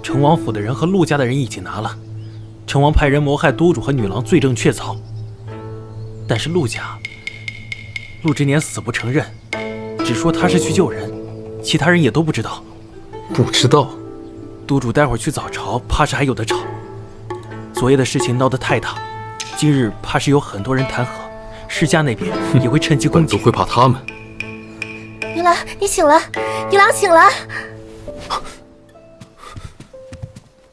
成王府的人和陆家的人一起拿了。成王派人谋害都主和女郎，罪证确凿。但是陆之年死不承认，只说他是去救人，其他人也都不知道。不知道？都主待会儿去早朝，怕是还有的吵。昨夜的事情闹得太大，今日怕是有很多人弹劾，世家那边也会趁机攻击。本族会怕他们？女郎，你醒了，女郎醒了。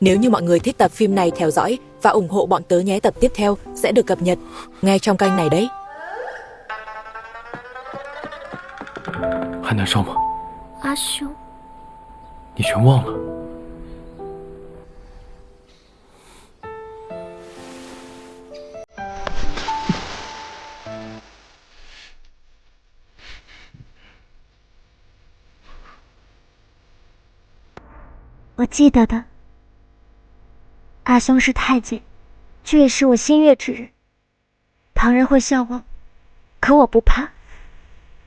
Nếu như mọi người thích tập phim này, theo dõi và ủng hộ bọn tớ nhé, tập tiếp theo sẽ được cập nhật ngay trong kênh này đấy. 还难受吗？阿兄，你全忘了？我记得的。 阿兄是太监，这也是我心悦之人。旁人会笑我，可我不怕。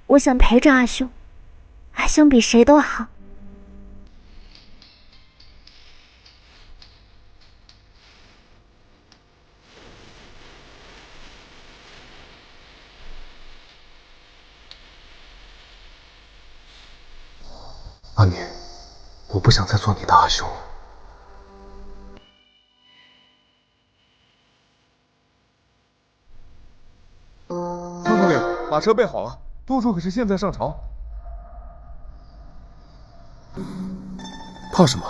我想陪着阿兄，阿兄比谁都好。阿年，我不想再做你的阿兄。 孙统领，马车备好了，都主可是现在上朝。怕什么？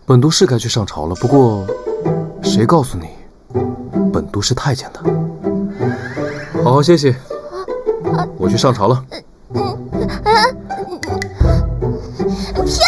本都是该去上朝了，不过，谁告诉你，本都是太监的？好好歇歇，我去上朝了。骗